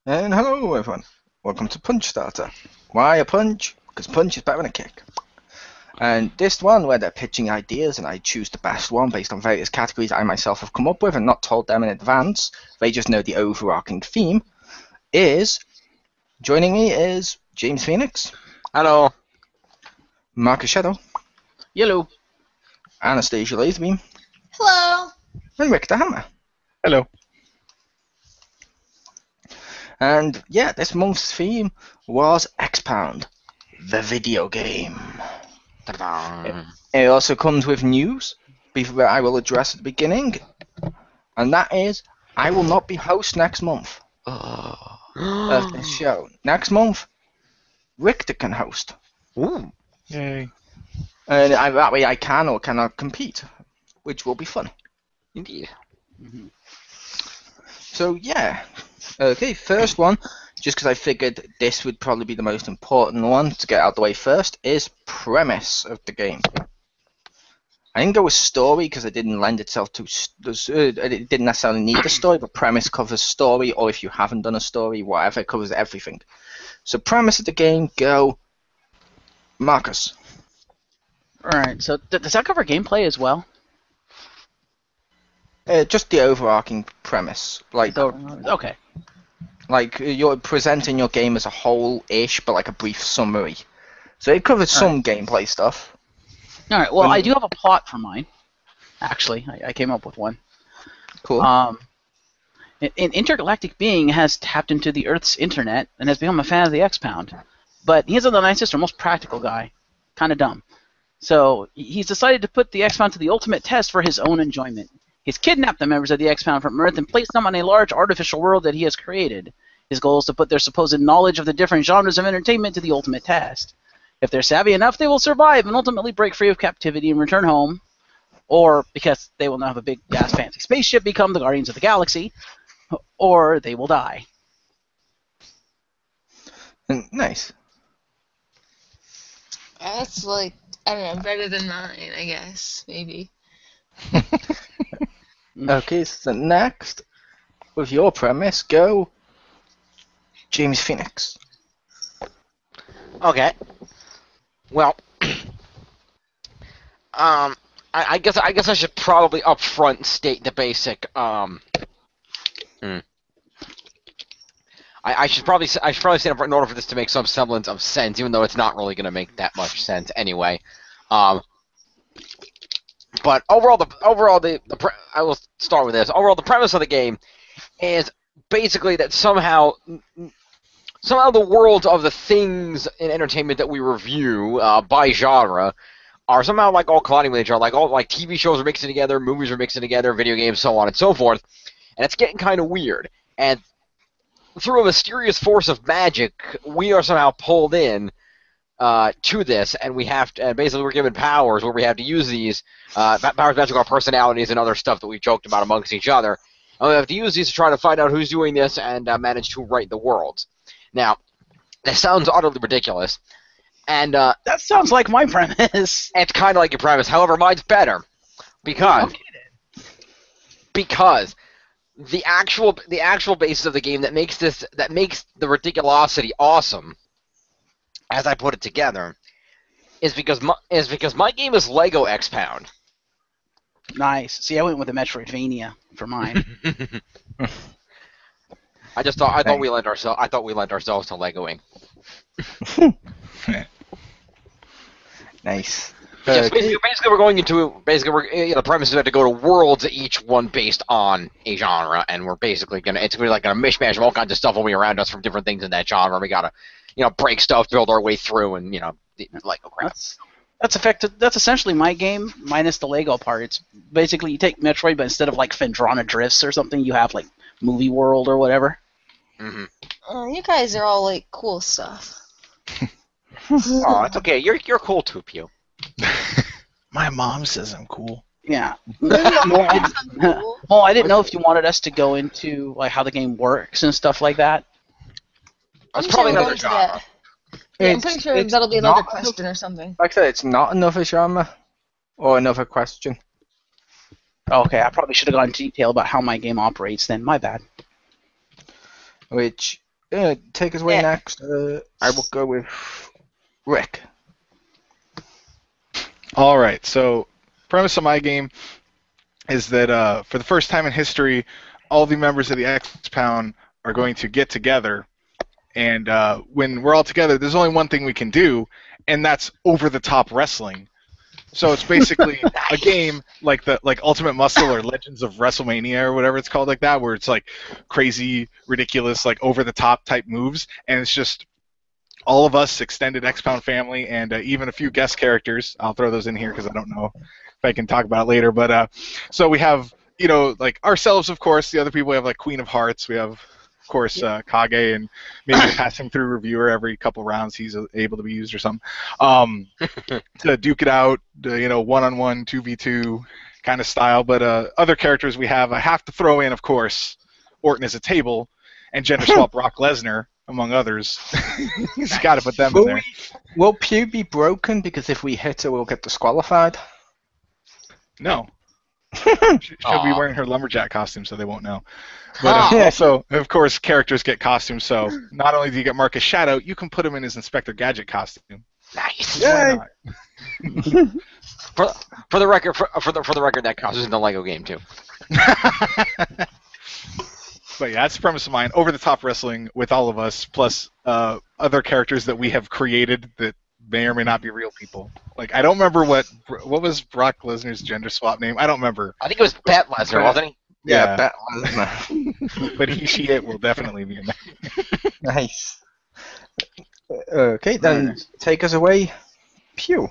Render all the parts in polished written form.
And hello everyone, welcome to Punchstarter. Why a punch? Because punch is better than a kick. And this one, where they're pitching ideas and I choose the best one based on various categories I myself have come up with and not told them in advance, they just know the overarching theme, is, joining me is James Phoenix. Hello. Marcus Shadow. Yellow. Anastasia Lazerbeam. Hello. And Richter Hammer. Hello. And yeah, this month's theme was X-Pound, the video game. It also comes with news that I will address at the beginning, and that is I will not be host next month of this show. Next month, Richter can host. Ooh. Yay. And that way I can or cannot compete, which will be fun. Indeed. Mm-hmm. So yeah. Okay, first one, just because I figured this would probably be the most important one to get out of the way first, is premise of the game. I didn't go with story because it didn't lend itself to... it didn't necessarily need a story, but premise covers story, or if you haven't done a story, whatever, it covers everything. So premise of the game, go... Marcus. Alright, so does that cover gameplay as well? Just the overarching premise. Okay. Like, you're presenting your game as a whole-ish, but like a brief summary. So it covers some gameplay stuff. Alright, well, I do have a plot for mine. Actually, I came up with one. Cool. An intergalactic being has tapped into the Earth's internet and has become a fan of the X-Pound. But he isn't the nicest or most practical guy. Kind of dumb. So he's decided to put the X-Pound to the ultimate test for his own enjoyment. He's kidnapped the members of the X-Pound from Earth and placed them on a large artificial world that he has created. His goal is to put their supposed knowledge of the different genres of entertainment to the ultimate test. If they're savvy enough, they will survive and ultimately break free of captivity and return home. Or, because they will now have a big-ass fancy spaceship, become the Guardians of the Galaxy. Or they will die. Nice. That's like, I don't know, better than mine, I guess, maybe. Okay, so next, with your premise, go James Phoenix. Okay. Well, I guess I should probably upfront state the basic. I should probably say upfront in order for this to make some semblance of sense, even though it's not really going to make that much sense anyway. But overall, I will start with this. Overall, the premise of the game is basically that somehow the worlds of the things in entertainment that we review by genre are somehow like all colliding with each other. Like TV shows are mixing together, movies are mixing together, video games, so on and so forth, and it's getting kind of weird. And through a mysterious force of magic, we are somehow pulled in to this, and basically we're given powers where we have to use these powers, magical personalities, and other stuff that we've joked about amongst each other. And we have to use these to try to find out who's doing this and manage to right the worlds. Now, that sounds utterly ridiculous, and That sounds like my premise. it's kind of like your premise. However, mine's better because the actual basis of the game that makes the ridiculosity awesome, as I put it together, is because my game is Lego X-Pound. Nice. See, I went with the Metroidvania for mine. I thought we lent ourselves to Legoing. Nice. Basically, we're going into the premise is we have to go to worlds, each one based on a genre, and we're basically it's gonna be like a mishmash of all kinds of stuff all around us from different things in that genre. We gotta break stuff, build our way through, and Lego crap. That's essentially my game, minus the Lego part. It's basically you take Metroid, but instead of like Phendrana Drifts or something, you have like Movie World or whatever. Mm-hmm. You guys are all like cool stuff. Oh, it's okay. You're cool too, Pew. My mom says I'm cool. Yeah. Cool. Well, I didn't know if you wanted us to go into like how the game works and stuff like that. That's I'm probably sure we'll another go into that. genre. Yeah, I'm pretty sure It's that'll be another not- question or something. Like I said, it's not another genre or another question. Okay, I probably should have gone into detail about how my game operates then. My bad. Which take us away Yeah. next. I will go with Rick. All right. So, premise of my game is that for the first time in history, all the members of the X-Pound are going to get together, and when we're all together, there's only one thing we can do, and that's over-the-top wrestling. So it's basically a game like Ultimate Muscle or Legends of WrestleMania or whatever it's called like that, where it's like crazy, ridiculous, like over-the-top type moves, and it's just all of us, extended X-Pound family, and even a few guest characters. I'll throw those in here because I don't know if I can talk about it later. But so we have, like ourselves, of course. The other people, we have like Queen of Hearts. We have, of course, Kage, and maybe pass him through reviewer every couple rounds. He's able to be used or something. To duke it out, one-on-one, 2v2 kind of style. But other characters we have, I have to throw in, of course, Orton as a table, and gender swap Brock Lesnar, among others. He's got to put them in there. Will Pew be broken because if we hit her, we'll get disqualified? No. She'll be wearing her lumberjack costume, so they won't know. But also, of course, characters get costumes, so not only do you get Marcus Shadow, you can put him in his Inspector Gadget costume. Nice. Yay! For the record, that counts as in the Lego game too. But yeah, that's the premise of mine. Over-the-top wrestling with all of us, plus other characters that we have created that may or may not be real people. Like, I don't remember what was Brock Lesnar's gender swap name. I don't remember. I think it was Pat Lesnar, wasn't he? Yeah, Bet Lesnar. But he, she, it will definitely be in there. Nice. Okay, then take us away, Pew.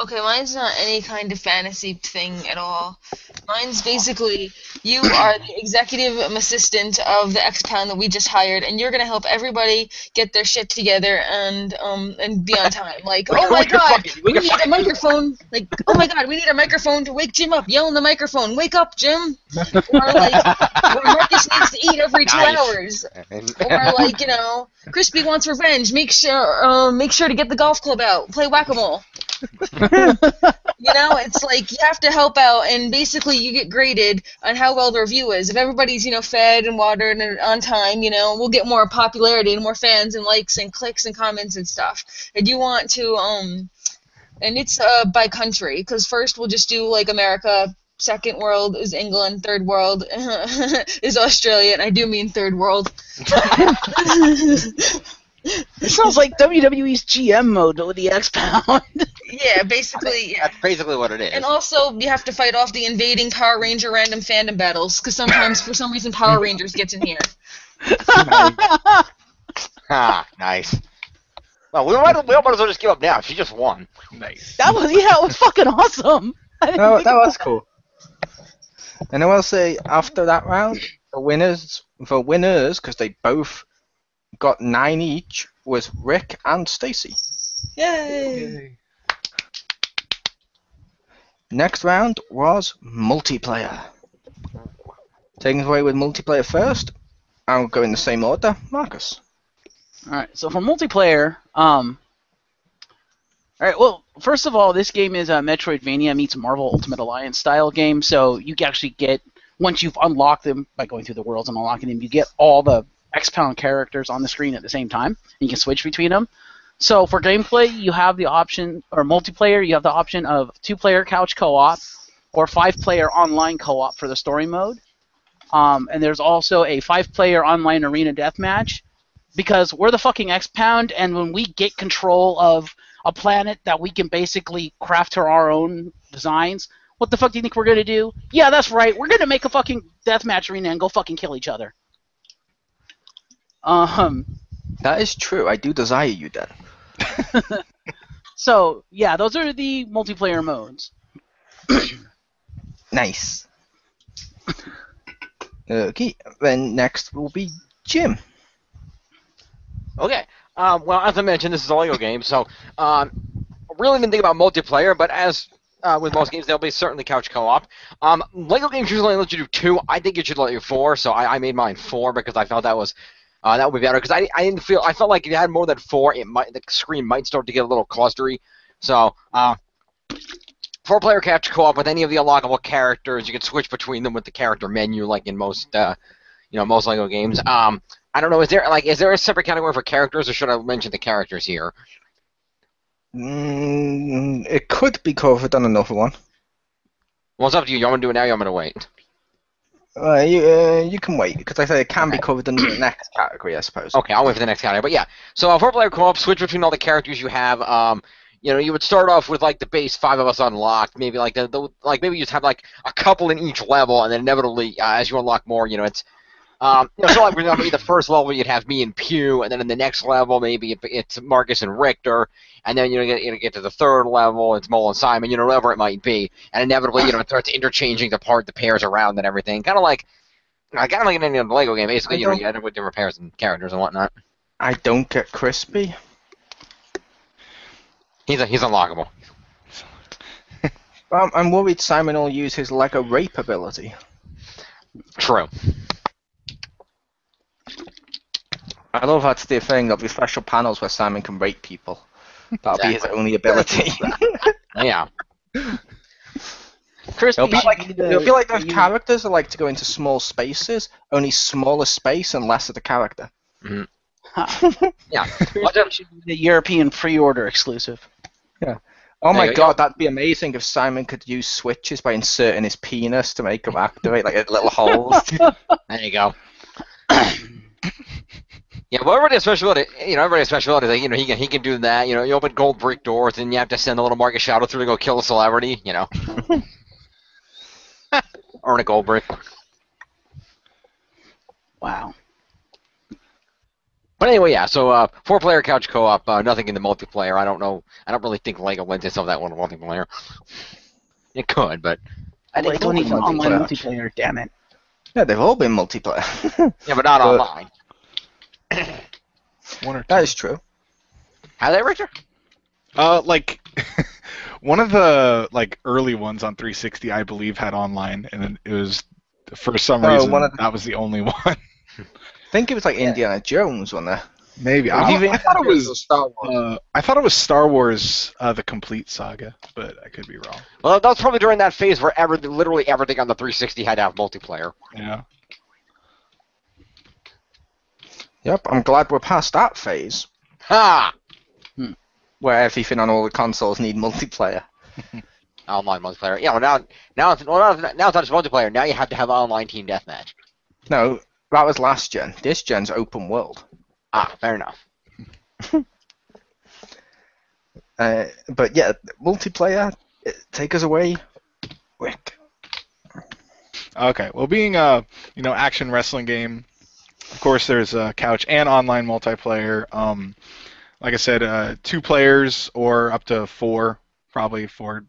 Okay, mine's not any kind of fantasy thing at all. Mine's basically, you are the executive assistant of the X-Pound that we just hired, and you're gonna help everybody get their shit together and be on time. Like, oh my god, we need a microphone. Like, oh my god, we need a microphone to wake Jim up. Yell in the microphone, wake up, Jim. Or like, Marcus needs to eat every 2 hours. Or like, Crispy wants revenge. Make sure to get the golf club out. Play whack-a-mole. It's like you have to help out, and basically you get graded on how well the review is. If everybody's, fed and watered and on time, we'll get more popularity and more fans and likes and clicks and comments and stuff. And you want to, and it's by country, because first we'll just do like America, second world is England, third world is Australia, and I do mean third world. It sounds like WWE's GM mode with the X-Pound. Yeah, basically. That's basically what it is. And also, you have to fight off the invading Power Ranger random fandom battles, because sometimes, for some reason, Power Rangers gets in here. Nice. Well, we might as well just give up now. She just won. Nice. That was fucking awesome. No, that was cool. And I will say, after that round, the winners, because they both got 9 each, was Rick and Stacy. Yay! Next round was multiplayer. Taking us away with multiplayer first, I'll go in the same order. Marcus. Alright, so for multiplayer, alright, well, first of all, this game is a Metroidvania meets Marvel Ultimate Alliance style game, so you actually get, once you've unlocked them by going through the worlds and unlocking them, you get all the X-Pound characters on the screen at the same time, and you can switch between them. So for gameplay, you have the option, or multiplayer, you have the option of 2-player couch co-op or 5-player online co-op for the story mode. And there's also a 5-player online arena deathmatch, because we're the fucking X-Pound, and when we get control of a planet that we can basically craft to our own designs, what the fuck do you think we're going to do? Yeah, that's right, we're going to make a fucking deathmatch arena and go fucking kill each other. That is true. I do desire you then. So, yeah, those are the multiplayer modes. Nice. Okay, then next will be Jim. Okay. Well, as I mentioned, this is a Lego game, so really didn't think about multiplayer, but as with most games, there'll be certainly couch co-op. Lego games usually let you do 2. I think it should let you 4, so I made mine 4 because I felt that would be better. Because I felt like if you had more than 4, the screen might start to get a little clustery. So 4-player couch co-op with any of the unlockable characters. You can switch between them with the character menu, like in most most Lego games. I don't know. Is there a separate category for characters, or should I mention the characters here? It could be covered on another one. Well, it's up to you. You want me to do it now? Or you want me to wait? You can wait, because I said it can be covered in the next category, I suppose. Okay, I'll wait for the next category. But yeah, so 4-player co-op, switch between all the characters you have. You would start off with like the base 5 of us unlocked. Maybe like maybe you just have like a couple in each level, and then inevitably as you unlock more, it's. So like for example, the first level you'd have me and Pew, and then in the next level maybe it's Marcus and Richter, and then you get to the third level it's Mole and Simon, whatever it might be, and inevitably it starts interchanging the pairs around and everything, kind of like in any Lego game. Basically, you end up with different pairs and characters and whatnot. I don't get Crispy. He's unlockable. I'm worried Simon will use his Lego rape ability. True. I love that's the thing. There'll be special panels where Simon can rape people. That'll be his only ability. Yeah. It'll be like those characters that like to go into small spaces, only smaller space and less of the character. Mm-hmm. Huh. Yeah. Should be the European pre-order exclusive. Yeah. Oh my god, that'd be amazing if Simon could use switches by inserting his penis to make him activate, like little holes. There you go. Yeah, well, everybody has specialty. Everybody has specialties. Like, he can do that. You open gold brick doors, and you have to send a little Marcus Shadow through to go kill a celebrity. Or a gold brick. Wow. But anyway, yeah. So 4-player couch co-op. Nothing in the multiplayer. I don't know. I don't really think Lego lends itself that one multiplayer. It could, but I think it's only multiplayer. online multiplayer. Damn it. Yeah, they've all been multiplayer. yeah, but not online. One or two. That is true. How that, Richter? One of the early ones on 360, I believe, had online, and it was for some reason that was the only one. I think it was like Indiana Jones, wasn't there? Maybe I thought it was Star Wars. I thought it was Star Wars: The Complete Saga, but I could be wrong. Well, that was probably during that phase where literally everything on the 360 had to have multiplayer. Yeah. Yep, I'm glad we're past that phase. Ha! Where everything on all the consoles need multiplayer. Online multiplayer. Yeah, well now it's not just multiplayer. Now you have to have online team deathmatch. No, that was last gen. This gen's open world. Ah, fair enough. But yeah, multiplayer. Take us away, Rick. Okay. Well, being a action wrestling game, of course, there's couch and online multiplayer. Like I said, 2 players or up to 4, probably for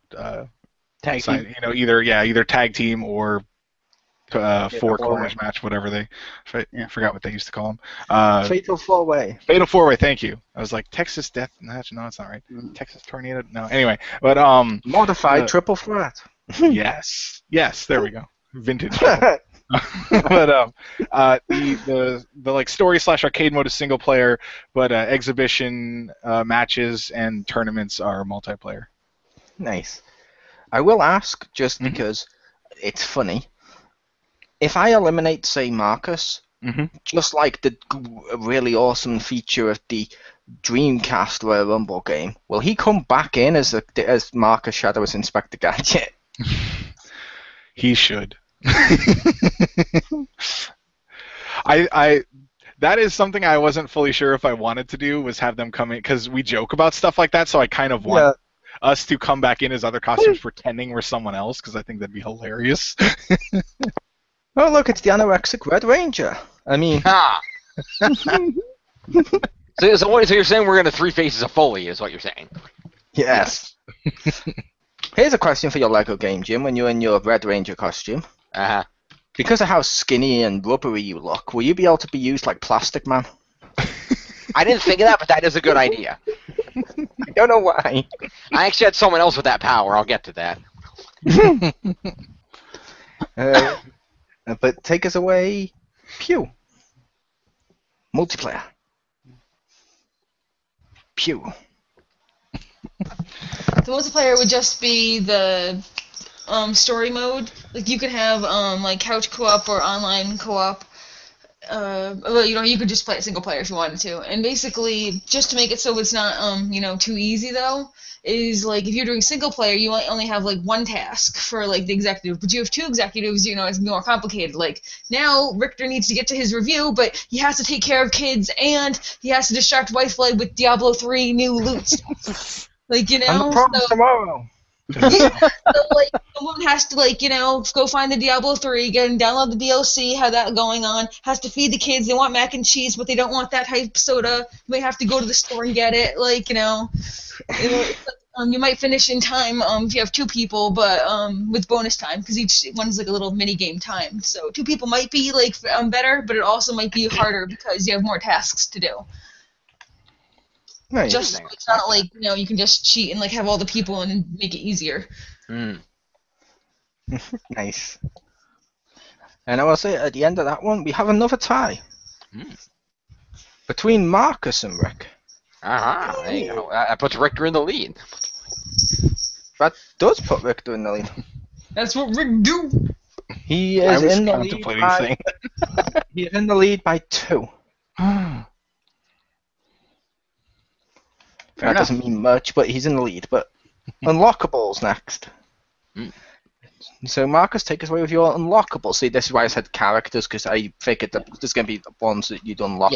Tag team. either tag team or 4 corners match, whatever they. I forgot what they used to call them. Fatal 4-way. Fatal 4-way. Thank you. I was like Texas Death Match. No, it's not right. Texas Tornado. No. Anyway, but modified triple threat. yes. There we go. Vintage. But the story / arcade mode is single player, but exhibition matches and tournaments are multiplayer. Nice. I will ask, just because it's funny, if I eliminate, say, Marcus, just like the really awesome feature of the Dreamcast Royal Rumble game, will he come back in as Marcus Shadow as Inspector Gadget? He should. I that is something I wasn't fully sure if I wanted to do, was have them come in, because we joke about stuff like that, so I kind of want us to come back in as other costumes pretending we're someone else, because I think that'd be hilarious. Oh look, it's the anorexic Red Ranger. I mean, So you're saying we're going to 3 faces of Foley, is what you're saying? yes. Here's a question for your Lego game, Jim. When you're in your Red Ranger costume, because of how skinny and rubbery you look, will you be able to be used like Plastic Man? I didn't think of that, but that is a good idea. I don't know why. I actually had someone else with that power. I'll get to that. But take us away, Pew. Multiplayer. Pew. The multiplayer would just be the story mode. Like you could have like couch co-op or online co-op, well, you could just play it single player if you wanted to. And basically, just to make it so it's not, too easy though, is like if you're doing single player, you might only have like one task for like the executive, but you have two executives, it's more complicated. Like now, Richter needs to get to his review, but he has to take care of kids and he has to distract Wife Blade with Diablo 3 new loot stuff. Like And the problems tomorrow. so like someone has to go find the Diablo 3 again, download the DLC, have that going on, has to feed the kids. They want mac and cheese, but they don't want that hype soda. They have to go to the store and get it. You might finish in time if you have two people, but with bonus time because each one's like a little mini game time. So two people might be better, but it also might be harder because you have more tasks to do. Nice. Just it's not like you can just cheat and have all the people and make it easier. Nice. And I will say at the end of that one, we have another tie between Marcus and Rick. There you go. That puts Richter in the lead. That does put Richter in the lead. That's what Rick do. He I is was in the contemplating lead. saying He is in the lead by 2. That doesn't mean much, but he's in the lead. But unlockables next. So Marcus, take us away with your unlockables. See, this is why I said characters, because I figured that there's going to be the ones that you'd unlock.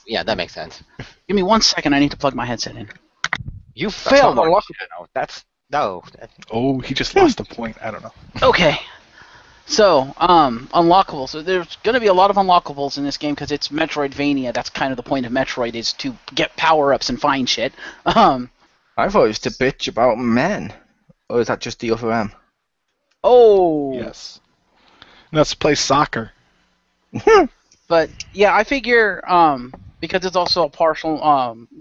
Yeah, that makes sense. Give me 1 second. I need to plug my headset in. You failed, not Marcus. No. Oh, he just lost a point. I don't know. Okay. So, unlockables. So there's going to be a lot of unlockables in this game because it's Metroidvania. That's kind of the point of Metroid, is to get power-ups and find shit. I thought it was to bitch about men. Or is that just the other M? Oh. Yes. Let's play soccer. But, yeah, I figure because it's also a partial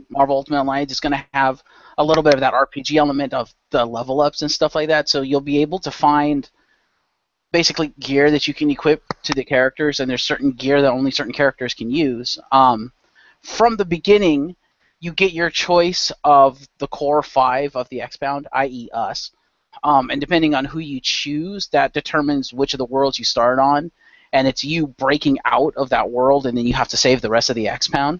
Marvel Ultimate Alliance, it's going to have a little bit of that RPG element of the level-ups and stuff like that. So you'll be able to find basically gear that you can equip to the characters, and there's certain gear that only certain characters can use. From the beginning, you get your choice of the core 5 of the X-Bound, i.e. us. And depending on who you choose, that determines which of the worlds you start on, and it's you breaking out of that world, and then you have to save the rest of the X-Pound.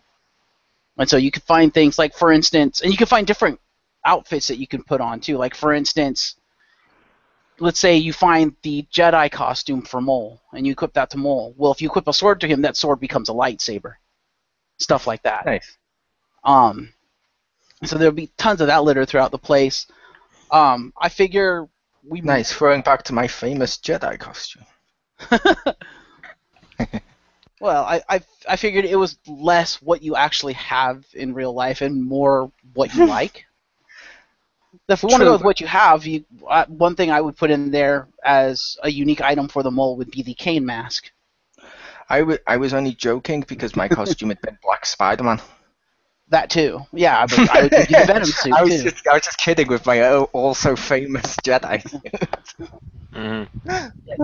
And so you can find things like, for instance, and you can find different outfits that you can put on, too. Like, for instance, let's say you find the Jedi costume for Mole, and you equip that to Mole. Well, if you equip a sword to him, that sword becomes a lightsaber. Stuff like that. Nice. So there'll be tons of that littered throughout the place. I figure we... Nice, throwing back to my famous Jedi costume. Well, I figured it was less what you actually have in real life and more what you like. If we want to go with what you have, one thing I would put in there as a unique item for the Mole would be the cane mask. I was only joking because my costume had been Black Spider-Man. That too. Yeah, but I would give you the Venom suit I was too. just kidding with my also famous Jedi. In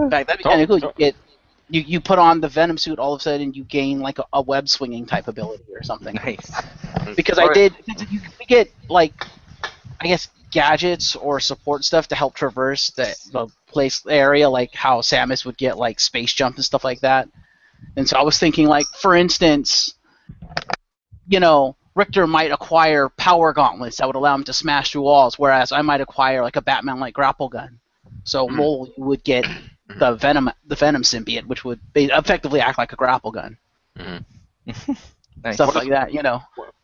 fact, that'd be kind of cool. You put on the Venom suit, all of a sudden you gain like a web swinging type ability or something. Nice. Because we get like, I guess, gadgets or support stuff to help traverse the place area, like how Samus would get like space jump and stuff like that. And so I was thinking, like, for instance, Richter might acquire power gauntlets that would allow him to smash through walls, whereas I might acquire like a Batman-like grapple gun. So Mole would get the Venom symbiote, which would effectively act like a grapple gun. Nice. Stuff like that,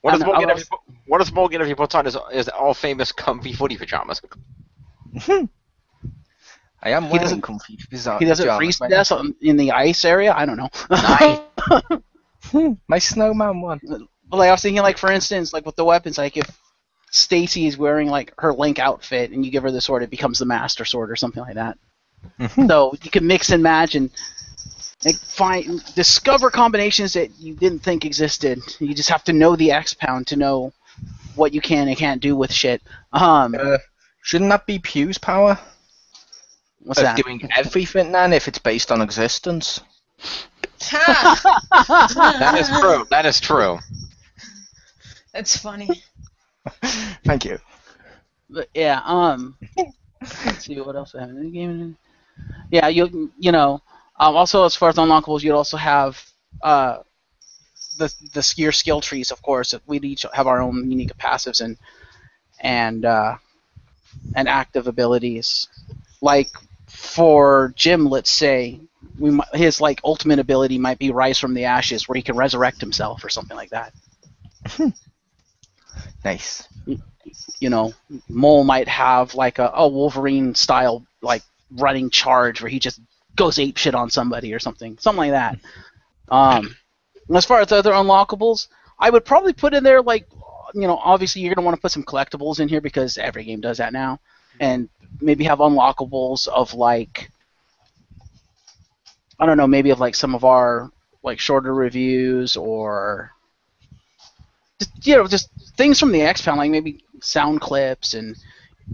What does Mole get if he puts on his all-famous comfy footy pajamas? I am wearing comfy pajamas. He doesn't freeze to death in the ice area? I don't know. My snowman one. Well, I was thinking, like, for instance, like with the weapons, like if Stacy is wearing like her Link outfit and you give her the sword, it becomes the Master Sword or something like that. So you can mix and match and discover combinations that you didn't think existed. You just have to know the X-Pound to know what you can and can't do with shit. Shouldn't that be Pew's power? What's that? Doing everything then if it's based on existence? That is true. That is true. That's funny. Thank you. But yeah, let's see what else I have in the game. Yeah, also as far as unlockables, you'd also have your skill trees, of course. We'd each have our own unique passives and active abilities. Like for Jim, let's say his like ultimate ability might be Rise from the Ashes, where he can resurrect himself or something like that. Nice. You know, Mole might have like a Wolverine style like running charge where he just goes apeshit on somebody or something like that. As far as the other unlockables, I would probably put in there like, you know, obviously you're gonna want to put some collectibles in here because every game does that now, and maybe have unlockables of like, I don't know, maybe of like some of our like shorter reviews or just, you know, just things from the X-Pound, like maybe sound clips and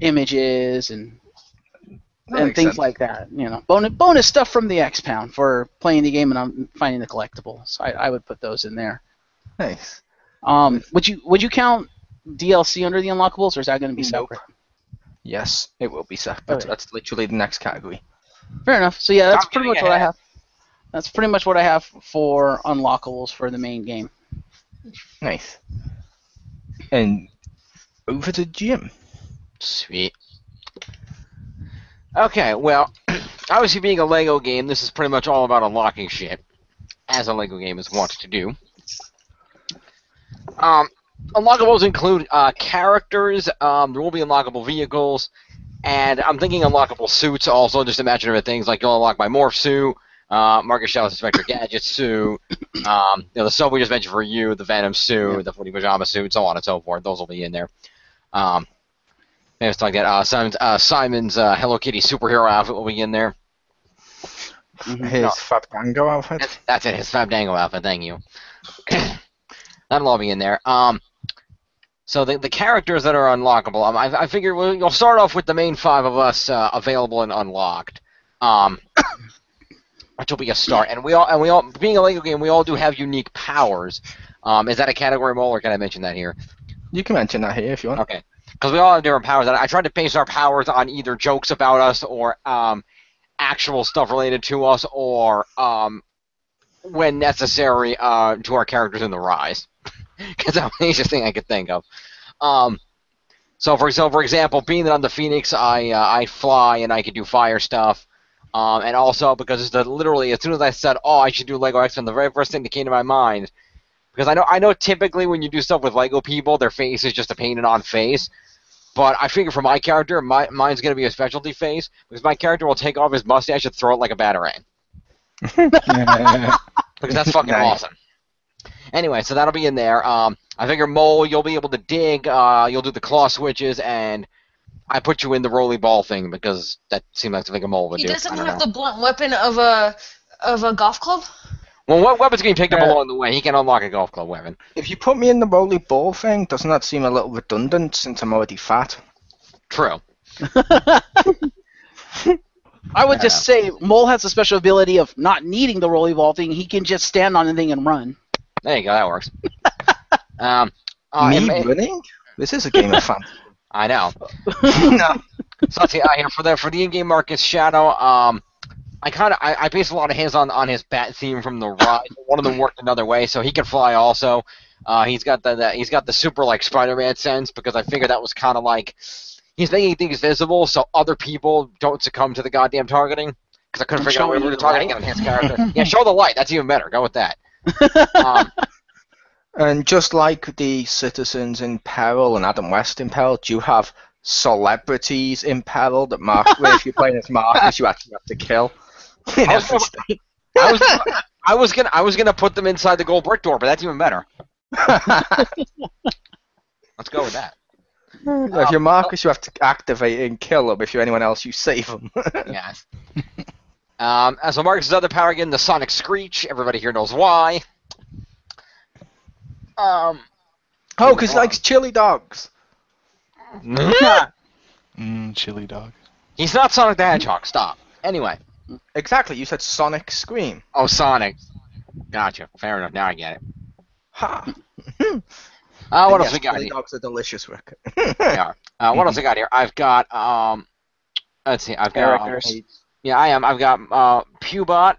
images and things sense. like that. You know, bonus stuff from the X-Pound for playing the game and finding the collectibles. So I would put those in there. Nice. Would you count DLC under the unlockables, or is that going to be separate? Yes, it will be separate. Okay. That's literally the next category. Fair enough. So yeah, that's Stop pretty getting much what I ahead. have. That's pretty much what I have for unlockables for the main game. Nice. And over to Jim. Sweet. Okay, well, obviously being a Lego game, this is pretty much all about unlocking shit, as a Lego game is wont to do. Unlockables include characters, there will be unlockable vehicles, and I'm thinking unlockable suits also, just imaginative things like you'll unlock my morph suit, Marcus Shell's Inspector Gadget suit, you know, the suit we just mentioned for you, the Venom suit, the Footy Pajama suit, so on and so forth. Those will be in there. Maybe it's like that. Simon's Hello Kitty superhero outfit will be in there. His Fabdango outfit. That's it, his Fabdango outfit, thank you. That'll all be in there. So the characters that are unlockable, I figure you'll start off with the main 5 of us available and unlocked. Which will be a start. And we all being a Lego game, we all do have unique powers. Is that a category, Mole, or can I mention that here? You can mention that here if you want. Okay. Because we all have different powers. I tried to base our powers on either jokes about us or actual stuff related to us, or when necessary, to our characters in the Rise. Because that was the easiest thing I could think of. So for example, being that I'm the Phoenix, I fly and I can do fire stuff. And also because it's literally as soon as I said, "Oh, I should do Lego X-Men," the very first thing that came to my mind, because I know typically when you do stuff with Lego people, their face is just a painted-on face. But I figure for my character, mine's going to be a specialty face, because my character will take off his mustache and throw it like a batarang. Because that's fucking awesome. Anyway, so that'll be in there. I figure, Mole, you'll be able to dig, you'll do the claw switches, and I put you in the rolly ball thing, because that seemed like something a Mole would do. He doesn't have the blunt weapon of a golf club? Well, what weapon's getting picked up along the way? He can unlock a golf club weapon. If you put me in the rolly ball thing, doesn't that seem a little redundant since I'm already fat? True. I would just say Mole has a special ability of not needing the rolly ball thing. He can just stand on the thing and run. There you go, that works. Me running? This is a game of fun. I know. No. So let's see, here for the in-game Marcus Shadow, I based a lot of his on his bat theme from the Rise. One of them worked another way, so he can fly also. He's got the super like Spider-Man sense, because I figured that was kind of like he's making things visible so other people don't succumb to the goddamn targeting. Because I couldn't figure out where we were targeting on his character. Yeah, show the light. That's even better. Go with that. And just like the Citizens in Peril and Adam West in Peril, do you have celebrities in Peril that if you're playing as Marcus, you actually have to kill? I was gonna put them inside the gold brick door, but that's even better. Let's go with that. If you're Marcus, you have to activate and kill them. If you're anyone else, you save them. Yes. So Marcus's other power again, the Sonic Screech. Everybody here knows why. Because he likes chili dogs. Chili dog. He's not Sonic the Hedgehog. Stop. Anyway. Exactly. You said Sonic Scream. Oh, Sonic. Gotcha. Fair enough. Now I get it. Ha. What else we got chili here? dogs are delicious, Rick. They are. What else I got here? I've got let's see. I've got Characters. yeah, I am. I've got Pewbot.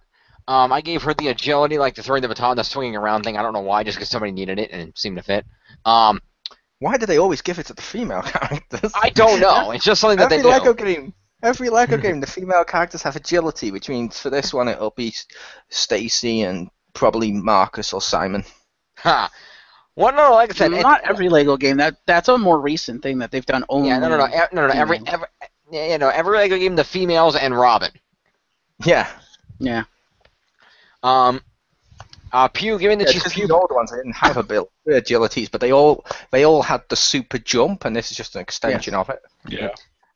I gave her the agility, like the throwing the baton, the swinging around thing. I don't know why, just because somebody needed it and it seemed to fit. Why do they always give it to the female characters? I don't know. It's just something that Every they do. Every Lego game, the female characters have agility, which means for this one it'll be Stacy and probably Marcus or Simon. Ha. Well, no, like I said, Not every Lego game. That's a more recent thing that they've done only. Yeah, no. Every every Lego game, the females and Robin. Yeah. Yeah. Pew, given that she's just Pew. the old ones, they didn't have agilities, but they all had the super jump, and this is just an extension of it. Yeah.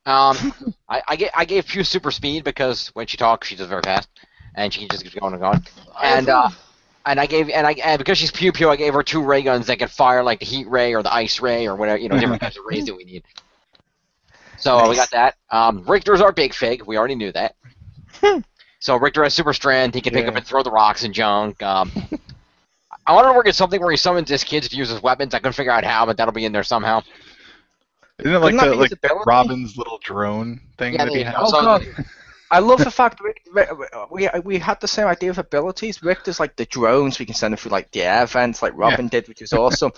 I gave Pew super speed because when she talks, she does very fast, and she just keeps going and going. And because she's Pew Pew, I gave her 2 ray guns that can fire like the heat ray or the ice ray or whatever, different types of rays that we need. So Nice. we got that. Richter's our big fig. We already knew that. So Richter has super strength. He can pick up and throw the rocks and junk. I wanted to work at something where he summons his kids to use as weapons. I couldn't figure out how, but that'll be in there somehow. Isn't it like Couldn't that be his the ability? Robin's little drone thing Yeah, that he there you has? go. Oh, God. I love the fact we had the same idea of abilities. Richter's like the drones, we can send them through like the air vents like Robin did, which is awesome.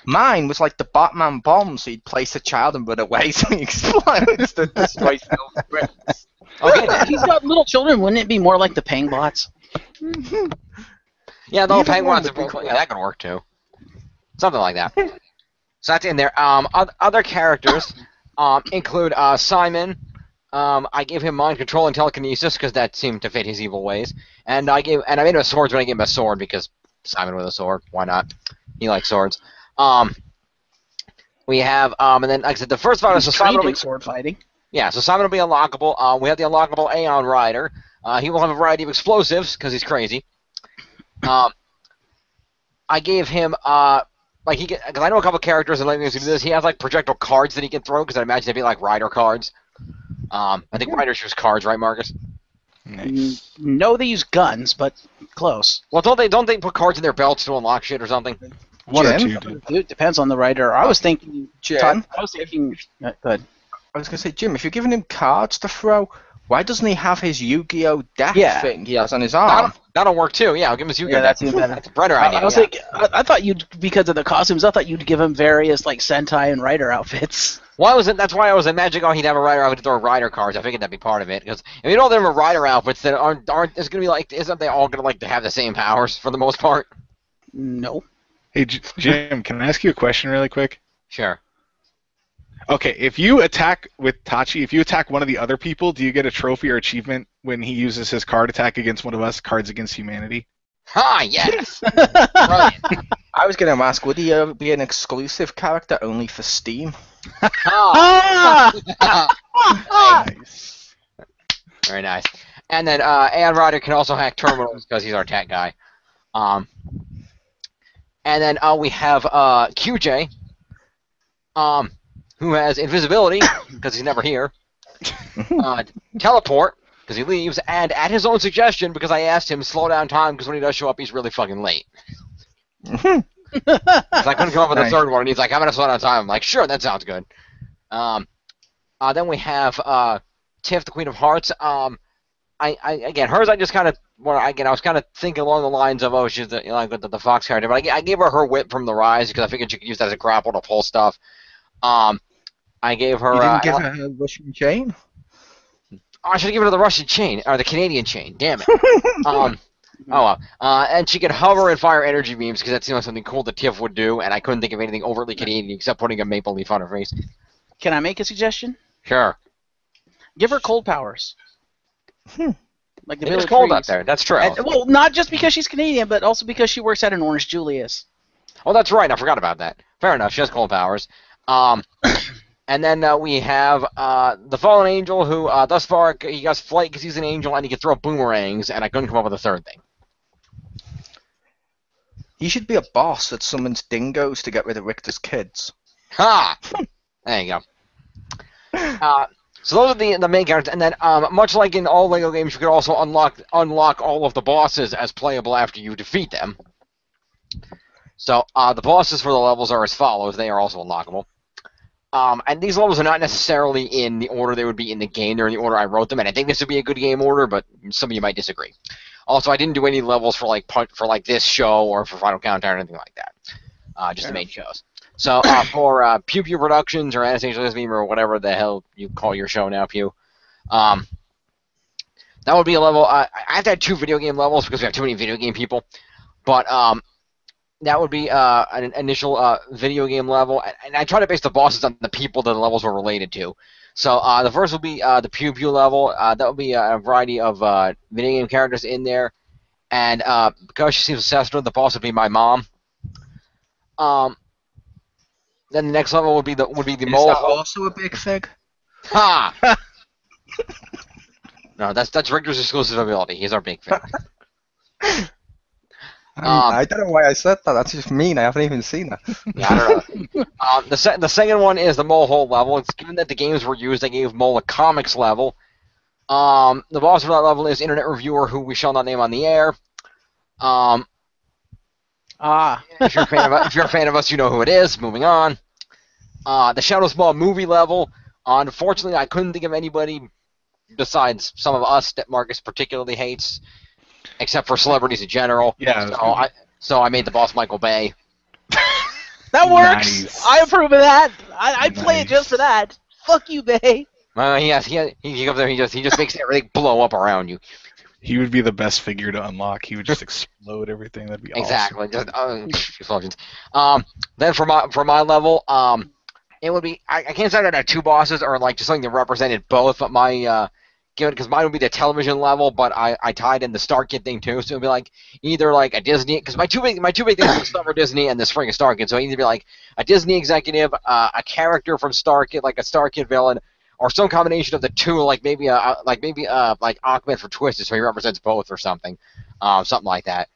Mine was like the Batman bomb, so you'd place a child and run away so he explodes to destroy bricks. Okay. If he's got little children, wouldn't it be more like the Pang bots? Yeah, the little Even penguins. one would be Yeah, that could work too. Something like that. So that's in there. Other characters include Simon. I gave him mind control and telekinesis because that seemed to fit his evil ways. And I made him a swordsman. I gave him a sword because Simon with a sword. Why not? He likes swords. We have and then like I said, the first fighter. So Simon will be sword fighting. Yeah, so Simon will be unlockable. We have the unlockable Aeon Rider. He will have a variety of explosives because he's crazy. I gave him because I know a couple characters and Legos who do this. He has like projectile cards that he can throw because I imagine they'd be like Rider cards. I think Riders use cards, right, Marcus? Nice. No, they use guns, but close. Well, don't they put cards in their belts to unlock shit or something? One or Jim? two, dude. It depends on the writer. I was thinking. Jim? Good. I was going to say, Jim, if you're giving him cards to throw, why doesn't he have his Yu-Gi-Oh! Death thing he has on his arm? That'll work too. Yeah, I'll give him his Yu-Gi-Oh! Yeah, that's even better. That's a brighter idea. I was thinking. I thought you'd, because of the costumes, I thought you'd give him various like Sentai and Rider outfits. That's why I was imagining he'd have a Rider outfit to throw Rider cards. I figured that'd be part of it because if you don't have a Rider outfits that aren't it's gonna be like isn't they all gonna like to have the same powers for the most part? No. Hey, Jim, can I ask you a question really quick? Sure. Okay, if you attack with Tachi, if you attack one of the other people, do you get a trophy or achievement when he uses his card attack against one of us, Cards Against Humanity? Ha! Yes. Brilliant. I was going to ask, would he be an exclusive character only for Steam? Nice. Very nice. And then Aeon Rider can also hack terminals because he's our tech guy. And then we have QJ, who has invisibility because he's never here. Teleport because he leaves, and at his own suggestion because I asked him slow down time because when he does show up he's really fucking late. So I couldn't come up with a third one, and he's like, "I'm gonna slow down time." I'm like, "Sure, that sounds good." Then we have Tiff, the Queen of Hearts. Again, hers I just kind of I was kind of thinking along the lines of she's the Fox character, but I gave her her whip from the Rise because I figured she could use that as a grapple to pull stuff. I gave her. You didn't give her a Russian chain? I should have given her the Russian chain or the Canadian chain. Damn it. Oh well. And she could hover and fire energy beams because that's something cool that Tiff would do, and I couldn't think of anything overtly Canadian except putting a maple leaf on her face. Can I make a suggestion? Sure. Give her cold powers. Like the It's Village cold Freeze. out there. That's true. Well, not just because she's Canadian, but also because she works at an Orange Julius. Oh, that's right. I forgot about that. Fair enough. She has cold powers. And then we have the Fallen Angel, who thus far he has flight because he's an angel, and he can throw boomerangs, and I couldn't come up with a third thing. He should be a boss that summons dingoes to get rid of Richter's kids. Ha! There you go. So those are the main characters, and then much like in all LEGO games, you can also unlock all of the bosses as playable after you defeat them. So the bosses for the levels are as follows. They are also unlockable. And these levels are not necessarily in the order they would be in the game. They're in the order I wrote them, and I think this would be a good game order, but some of you might disagree. Also, I didn't do any levels for like this show or for Final Countdown or anything like that. Just the main shows. So for Pew Pew Productions or Anastasia Lazerbeam or whatever the hell you call your show now, Pew, that would be a level. I have to have 2 video game levels because we have too many video game people. But that would be an initial video game level, and I try to base the bosses on the people that the levels were related to. So the first will be the Pew Pew level. That will be a variety of video game characters in there, and because she seems obsessed with the boss, would be my mom. Then the next level would be the mole. Is that also a big fig? Ha! No, that's Richter's exclusive ability. He's our big fan. I don't know why I said that. That's just mean. I haven't even seen that. Yeah, I don't know. The second one is the Mole Hole level. It's given that the games were used, I gave Mole a comics level. The boss for that level is Internet Reviewer, who we shall not name on the air. If you're a fan of us, you know who it is. Moving on. The Shadows Ball movie level. Unfortunately, I couldn't think of anybody besides some of us that Marcus particularly hates, except for celebrities in general. Yeah. So I made the boss Michael Bay. That works. Nice. I approve of that. I'd play it just for that. Fuck you, Bay. He comes there. He just makes everything blow up around you. He would be the best figure to unlock. He would just explode everything. That'd be Exactly. awesome. Just explosions. Then for my level, it would be I can't say that I had 2 bosses or like just something that represented both, but my because mine would be the television level, but I tied in the StarKid thing too, so it would be like either like a Disney, because my two big things are Summer Disney and the Spring of StarKid, so it'd either be like a Disney executive, a character from StarKid, like a StarKid villain, or some combination of the two, like maybe Ahmed for Twisted, so he represents both or something, something like that.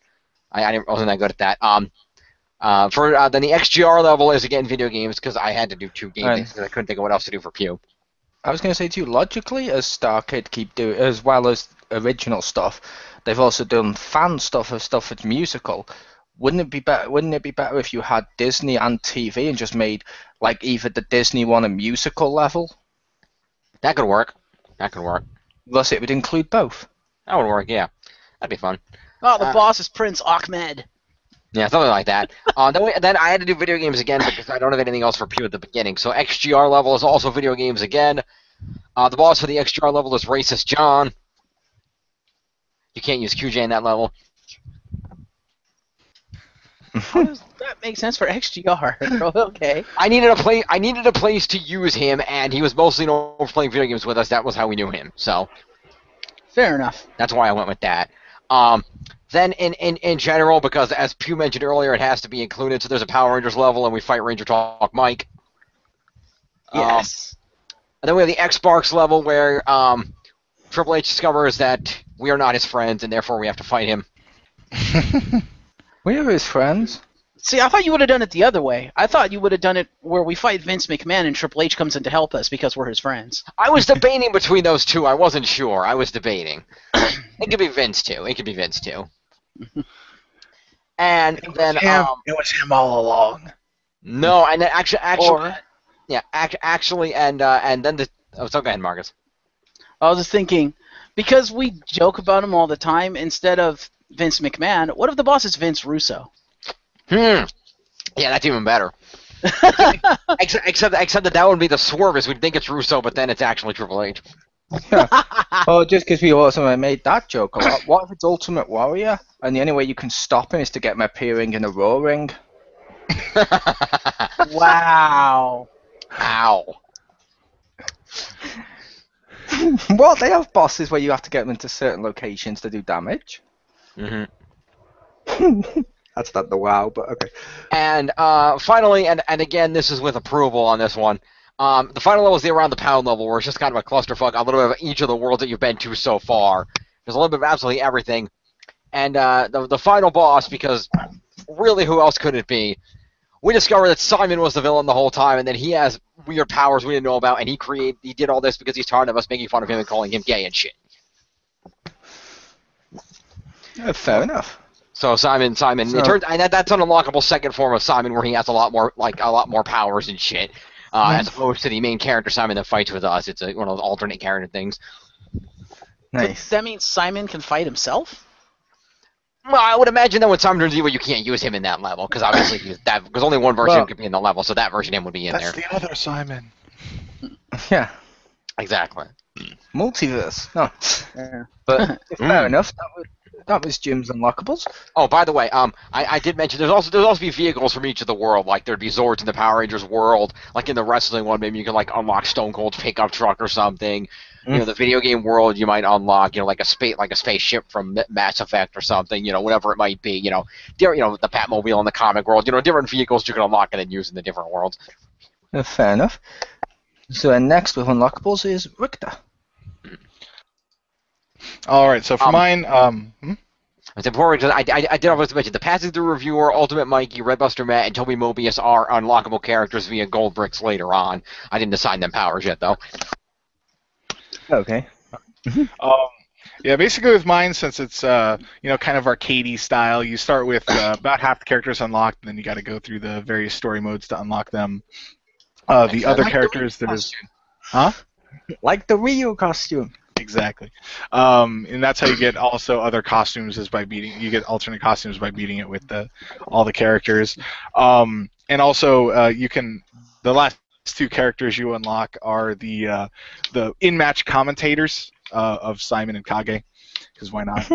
I wasn't that good at that. Then the XGR level is again video games because I had to do 2 game things because I couldn't think of what else to do for Pew. I was going to say to you, logically, as StarKid keep doing, as well as original stuff, they've also done fan stuff of stuff that's musical. Wouldn't it be better if you had Disney and TV and just made like either the Disney one a musical level? That could work. Thus, it would include both. That would work. Yeah, that'd be fun. Oh, the boss is Prince Ahmed. Yeah, something like that. Then I had to do video games again because I don't have anything else for Pew at the beginning. So XGR level is also video games again. The boss for the XGR level is Racist John. You can't use QJ in that level. How does that make sense for XGR? Okay. I needed a place to use him, and he was mostly known for playing video games with us. That was how we knew him. So Fair enough. that's why I went with that. Then in general, because as Pew mentioned earlier, it has to be included. So there's a Power Rangers level, and we fight Ranger Talk Mike. Yes. And then we have the X-Barks level, where Triple H discovers that we are not his friends, and therefore we have to fight him. We are his friends. See, I thought you would have done it the other way. I thought you would have done it where we fight Vince McMahon and Triple H comes in to help us because we're his friends. I was debating between those two. I wasn't sure. I was debating. It could be Vince too. And then it was him all along. no, and then actually, Or- yeah, actually, and then the. Oh, so go ahead, Marcus. I was just thinking, because we joke about him all the time, instead of Vince McMahon, what if the boss is Vince Russo? Yeah, that's even better. Except that would be the swerve is we'd think it's Russo, but then it's actually Triple H. Oh, just because we also made that joke a lot. What if it's Ultimate Warrior, and the only way you can stop him is to get him appearing in a Raw ring? Wow. Ow. Well, they have bosses where you have to get them into certain locations to do damage. Mm-hmm. That's not the wow, but okay. And finally, and again, this is with approval on this one. The final level is the Around the Pound level, where it's just kind of a clusterfuck, a little bit of each of the worlds that you've been to so far. There's a little bit of absolutely everything. And the final boss, because really who else could it be? We discovered that Simon was the villain the whole time, and that he has weird powers we didn't know about, and he did all this because he's tired of us making fun of him and calling him gay and shit. Fair enough. So Simon, it turns and that's an unlockable second form of Simon, where he has a lot more powers and shit, as opposed to the main character Simon that fights with us. It's one of those alternate character things. Nice. So that means Simon can fight himself? Well, I would imagine that when Simon turns evil, you can't use him in that level because obviously because only one version Well, could be in the level, so that version of him would be in That's there. the other Simon. Yeah. Exactly. Multiverse. No. Yeah. But fair enough. That was Jim's unlockables. Oh, by the way, I did mention there's also be vehicles from each of the world. Like there'd be Zords in the Power Rangers world. Like in the wrestling one, maybe you can like unlock Stone Cold's pickup truck or something. You know, the video game world, you might unlock, like a spaceship from Mass Effect or something. Whatever it might be. The Batmobile in the comic world. Different vehicles you can unlock and then use in the different worlds. Fair enough. So next with unlockables is Richter. All right, so for mine, It's important because I did always mention the Passing Through Reviewer, Ultimate Mikey, Redbuster Matt, and Toby Mobius are unlockable characters via gold bricks later on. I didn't assign them powers yet, though. Okay. yeah, basically with mine, since it's kind of arcadey style, you start with about half the characters unlocked, and then you got to go through the various story modes to unlock them. The other characters that is, like the Ryu costume. Exactly, and that's how you get also other costumes is by you get alternate costumes by beating it with all the characters, and also the last two characters you unlock are the in-match commentators of Simon and Kage, because why not?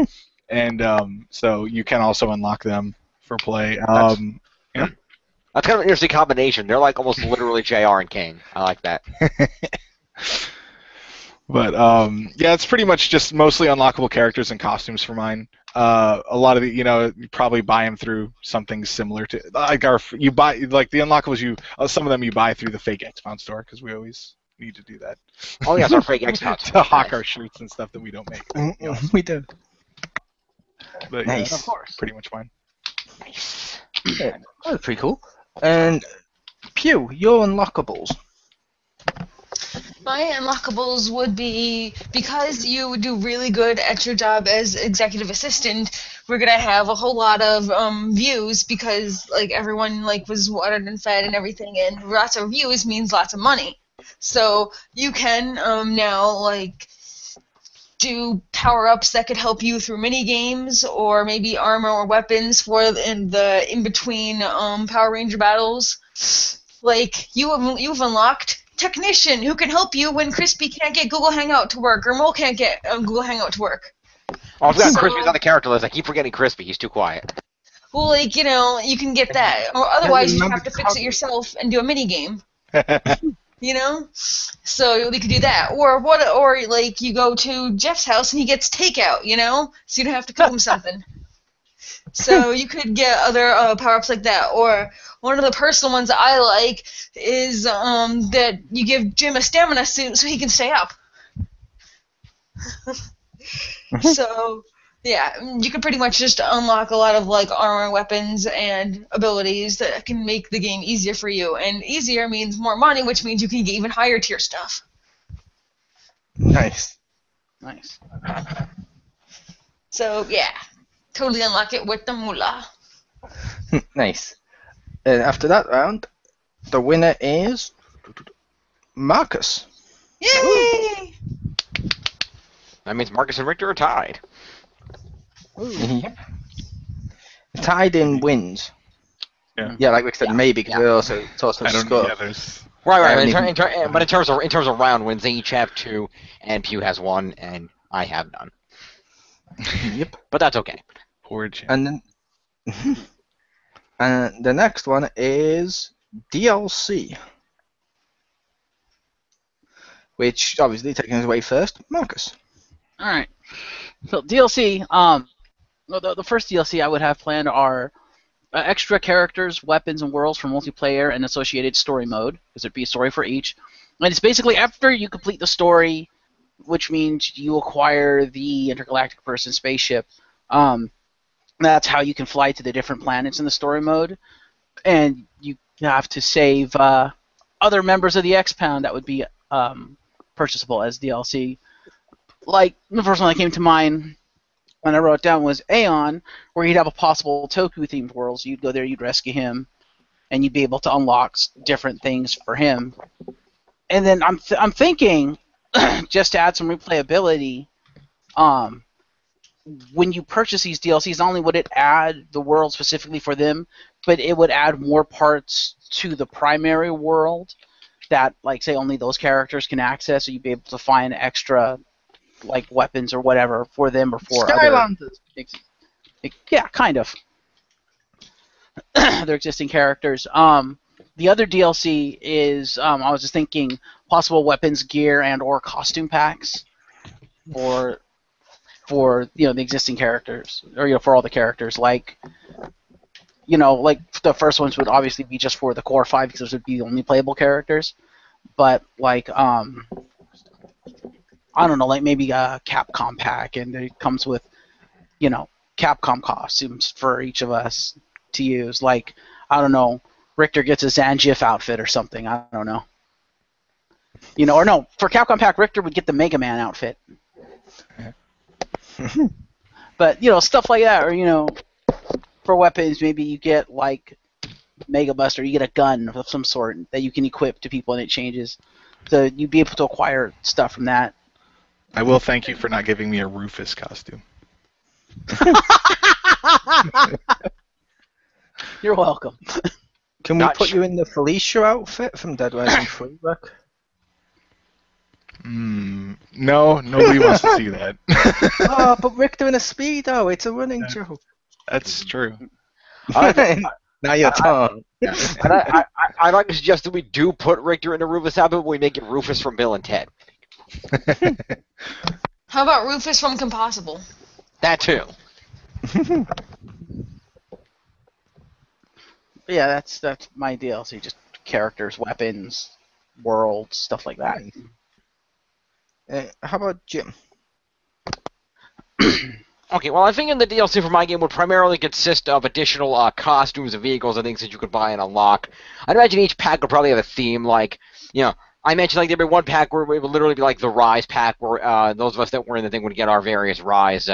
And so you can also unlock them for play. That's kind of an interesting combination. They're like almost literally JR and Kane. I like that. But yeah, it's pretty much just mostly unlockable characters and costumes for mine. A lot of the, you probably buy them through something similar to you buy like the unlockables. Some of them you buy through the fake X-Pound store because we always need to do that. Oh yes, our fake X-Pound to hawk our shirts and stuff that we don't make. We do. But Nice. yeah, of course, pretty much mine. Nice. Yeah, that was pretty cool. And Pew, your unlockables. My unlockables would be, because you do really good at your job as executive assistant, we're gonna have a whole lot of views because everyone was watered and fed and everything, and lots of views means lots of money. So you can now do power-ups that could help you through mini games, or maybe armor or weapons for the in-between Power Ranger battles. You've unlocked Technician, who can help you when Crispy can't get Google Hangout to work, or Mole can't get Google Hangout to work. Oh, I've got Crispy's on the character list. I keep forgetting Crispy. He's too quiet. Well, you can get that, or otherwise you have to fix it yourself and do a mini game. So you could do that, or you go to Jeff's house and he gets takeout, so you don't have to cook him something. So you could get other power-ups like that, or one of the personal ones I like is that you give Jim a stamina suit so he can stay up. So yeah, you can pretty much just unlock a lot of armor, weapons, and abilities that can make the game easier for you. And easier means more money, which means you can get even higher tier stuff. Nice. Nice. So yeah, totally unlock it with the moolah. Nice. And after that round, the winner is Marcus. Yay! That means Marcus and Richter are tied. Yep. Tied in wins. Yeah. Yeah, like Rick said, maybe because it's also I don't score. know. Yeah, there's. Right. And But in terms of round wins, they each have 2, and Pew has 1, and I have none. Yep. But that's okay. Poor Jim. And then, and the next one is DLC, which obviously taking us away first, Marcus. All right. So DLC. The first DLC I would have planned are extra characters, weapons, and worlds for multiplayer and associated story mode, because there'd be a story for each. And it's basically after you complete the story, which means you acquire the intergalactic person spaceship. That's how you can fly to the different planets in the story mode, and you have to save other members of the X-Pound that would be purchasable as DLC. Like, the first one that came to mind when I wrote it down was Aeon, where you'd have a possible Toku-themed world. So you'd go there, you'd rescue him, and you'd be able to unlock different things for him. And then I'm thinking, just to add some replayability, when you purchase these DLCs, not only would it add the world specifically for them, but it would add more parts to the primary world that, like, say, only those characters can access, so you'd be able to find extra, like, weapons or whatever for them or for Skylanders. Yeah, kind of. Their existing characters. The other DLC is, I was just thinking, possible weapons, gear, and or costume packs for the existing characters, or for all the characters. Like the first ones would obviously be just for the core 5 because those would be the only playable characters. But like I don't know, like maybe a Capcom pack, and it comes with Capcom costumes for each of us to use. Like, I don't know, Richter gets a Zangief outfit or something. I don't know. Or no, for Capcom pack, Richter would get the Mega Man outfit. But, stuff like that. Or, for weapons, maybe you get, like, Mega Buster, you get a gun of some sort that you can equip to people and it changes. So you'd be able to acquire stuff from that. I will thank you for not giving me a Rufus costume. You're welcome. Can we put you in the Felicia outfit from Dead Rising 3, Rick? No, nobody wants to see that. Oh, but Richter in a Speedo, it's a running joke. That's true. Now you're tongue. And I'd like to suggest that we do put Richter in a Rufus outfit, but we make it Rufus from Bill and Ted. How about Rufus from Compossible? That too. Yeah, that's my DLC. Just characters, weapons, worlds, stuff like that. How about Jim? Okay, well, I think in the DLC for my game would primarily consist of additional costumes and vehicles and things that you could buy and unlock. I'd imagine each pack would probably have a theme, like, I mentioned like there'd be one pack where it would literally be like the Rise pack, where those of us that were in the thing would get our various Rise,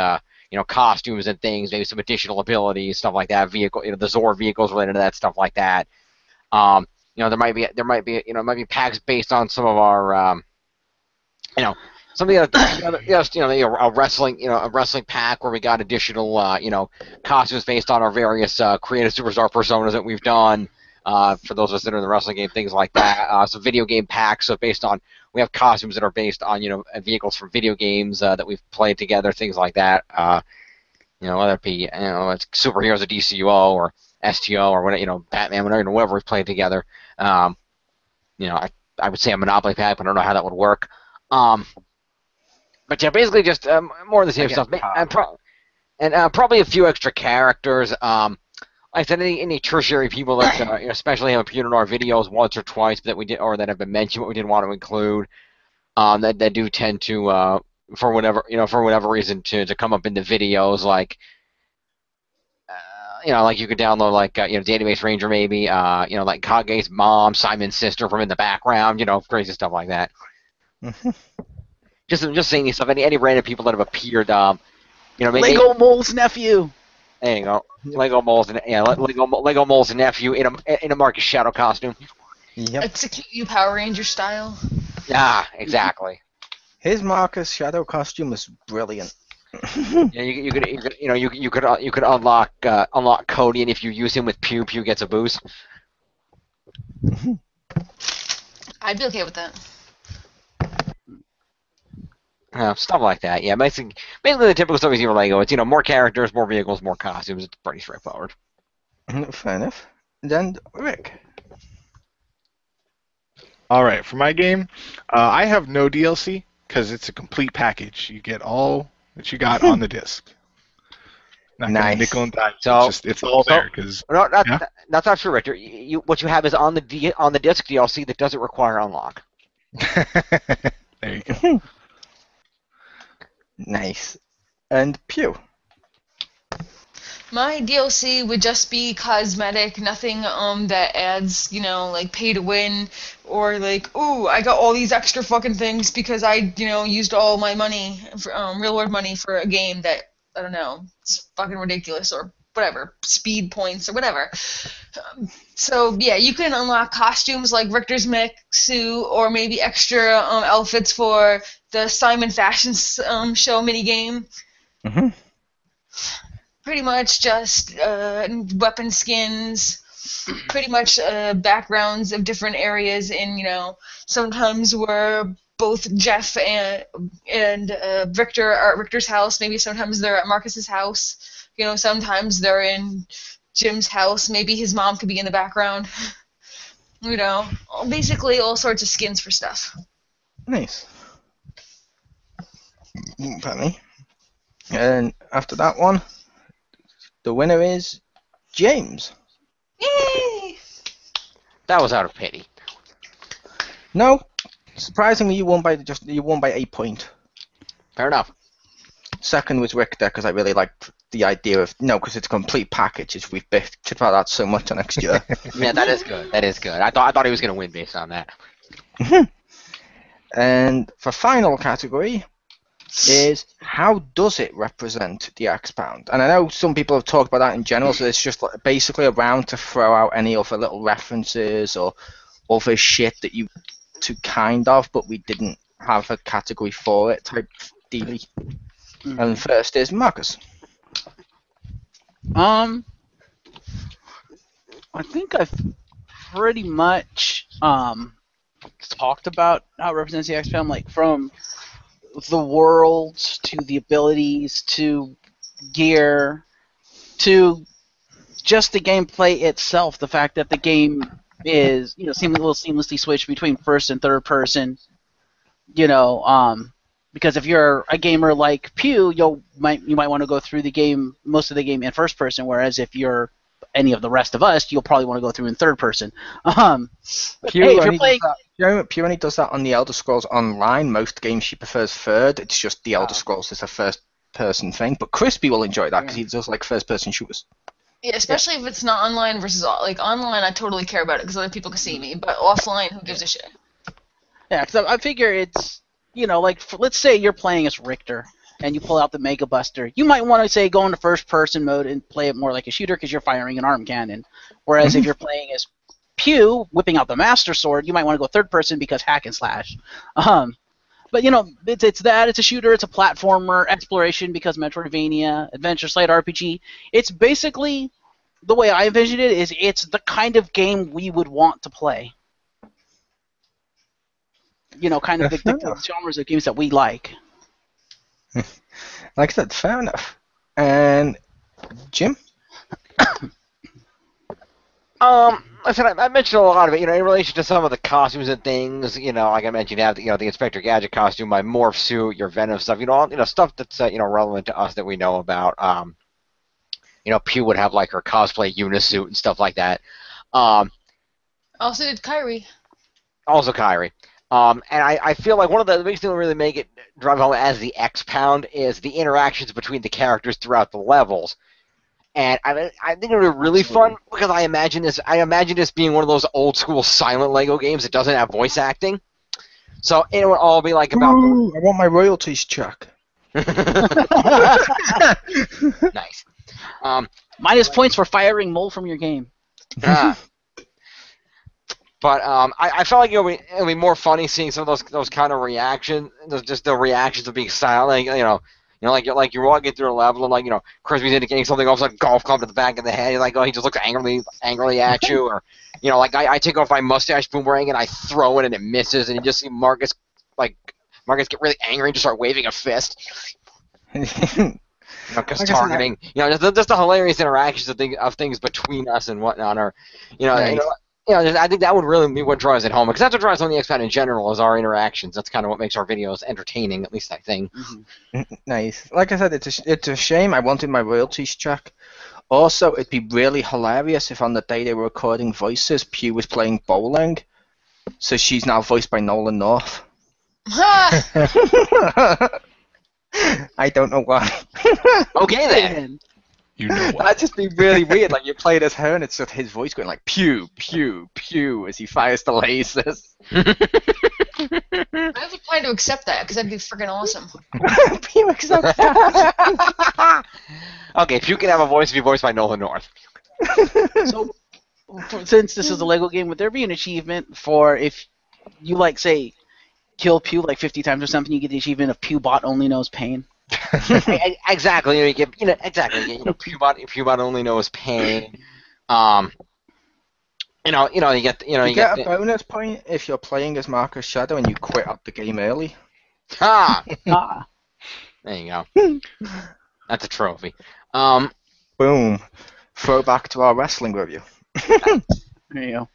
costumes and things, maybe some additional abilities, stuff like that. Vehicle, the Zor vehicles related to that, stuff like that. There might be packs based on some of our, some of the other, a wrestling pack where we got additional, costumes based on our various creative superstar personas that we've done. For those of us that are in the wrestling game, things like that. Some video game packs, so we have costumes that are based on, vehicles from video games that we've played together, things like that. Whether it be, it's superheroes of DCUO or STO or whatever, Batman, whatever we've played together. I would say a Monopoly pack, but I don't know how that would work. But yeah, basically just more of the same stuff, and probably a few extra characters. Like I said, any tertiary people that especially have appeared in our videos once or twice that we did, or that have been mentioned, but we didn't want to include, that do tend to for whatever reason to come up in the videos, like like you could download like Database Ranger maybe, like Kage's mom, Simon's sister from in the background, crazy stuff like that. Just saying stuff. Any random people that have appeared, Lego Mole's nephew. There you go. Lego Mole's nephew in a Marcus Shadow costume. Yep. Execute you Power Ranger style. Yeah, exactly. His Marcus Shadow costume was brilliant. Yeah, you could unlock Cody, and if you use him with Pew, Pew gets a boost. I'd be okay with that. Stuff like that. Yeah, basically the typical stuff is Lego. It's more characters, more vehicles, more costumes. It's pretty straightforward. Fair enough. Then Rick. All right, for my game, I have no DLC because it's a complete package. You get all that you got on the disc. Not gonna Nice. nickel and dime. So- It's all there because No, that's not true, Richter. What you have is on the disc DLC that doesn't require unlock. there you go. Nice. And Pew. My DLC would just be cosmetic, nothing that adds, like pay to win, or like, ooh, I got all these extra fucking things because I, used all my money, real world money for a game that, I don't know, it's fucking ridiculous, or whatever, speed points or whatever. So yeah, you can unlock costumes like Richter's mech suit, or maybe extra outfits for the Simon Fashion show minigame. Pretty much just weapon skins, pretty much backgrounds of different areas. And sometimes we're both Jeff and Richter are at Richter's house. Maybe sometimes they're at Marcus's house. Sometimes they're in Jim's house. Maybe his mom could be in the background. Basically all sorts of skins for stuff. Nice. Funny. And after that one, the winner is James. Yay! That was out of pity. No, surprisingly, you won by 8 points. Fair enough. Second was Richter because I really liked the idea of because it's a complete package. We've bitched about that so much next year. Yeah, that is good. That is good. I thought he was going to win based on that. And for final category is how does it represent the X-Pound? And I know some people have talked about that in general, so it's just basically a round to throw out any other little references or other shit that you to kind of, but we didn't have a category for it type dealy. And first is Marcus. I think I've pretty much talked about how it represents the X-Pound, like from the worlds to the abilities to gear to just the gameplay itself. The fact that the game is will seamlessly switch between first and third person. Because if you're a gamer like Pew, you might want to go through most of the game in first person, whereas if you're any of the rest of us, you'll probably want to go through in third person. Pew hey, if you're playing, Pew only does that on the Elder Scrolls Online. Most games she prefers third. It's just the Elder Scrolls is a first person thing. But Crispy will enjoy that because he does like first person shooters. Yeah, especially if it's not online versus like online. I totally care about it because other people can see me, but offline, who gives a shit? Yeah, because I figure it's let's say you're playing as Richter and you pull out the Mega Buster. You might want to say go into first person mode and play it more like a shooter because you're firing an arm cannon. Whereas if you're playing as Pew, whipping out the Master Sword, you might want to go third person because hack and slash. But it's a shooter, it's a platformer, exploration because Metroidvania, adventure slate RPG. It's basically, the way I envision it, is it's the kind of game we would want to play. Kind of the genres of games that we like. Like I said, fair enough. And Jim? I said I mentioned a lot of it, in relation to some of the costumes and things. Like I mentioned, you have the Inspector Gadget costume, my morph suit, your Venom stuff. Stuff that's relevant to us that we know about. Pew would have like her cosplay unisuit and stuff like that. Also did Kyrie. Also Kyrie. And I feel like one of the biggest things that really make it drive home as the X-Pound is the interactions between the characters throughout the levels. And I think it would be really fun because I imagine this being one of those old school silent Lego games that doesn't have voice acting. So it would all be like about. Ooh, I want my royalties, Chuck. Nice. Minus points for firing Mole from your game. But I felt like it'll be more funny seeing some of those kind of reactions, just the reactions of being silent, like you're walking through a level and Crispy's indicating something, all of a sudden golf club to the back of the head, he just looks angrily at you, or I take off my mustache boomerang and I throw it and it misses, and you just see Marcus get really angry and just start waving a fist. Because targeting, just the hilarious interactions of things between us and whatnot, or I think that would really be what drives it home, because that's what drives home the X-Pound in general, is our interactions. That's kind of what makes our videos entertaining, at least I think. Mm-hmm. Nice. Like I said, it's a shame. I wanted my royalties, Chuck. Also, it'd be really hilarious if on the day they were recording voices, Pew was playing bowling, so she's now voiced by Nolan North. I don't know why. Okay then. You know what? That'd just be really weird. Like, you play it as her, and it's just his voice going like pew, pew, pew as he fires the lasers. I have a plan to accept that because that'd be freaking awesome. Pew accepts that. Okay, if you can have a voice, be voiced by Nolan North. So, since this is a Lego game, would there be an achievement for if you say kill Pew like 50 times or something, you get the achievement of Pew bot only knows pain? Exactly. You get, exactly. Pubot only knows pain. You get, You get a bonus point if you're playing as Marcus Shadow and you quit up the game early. Ah, Ah, there you go. That's a trophy. Boom. Throwback to our wrestling review. there you go.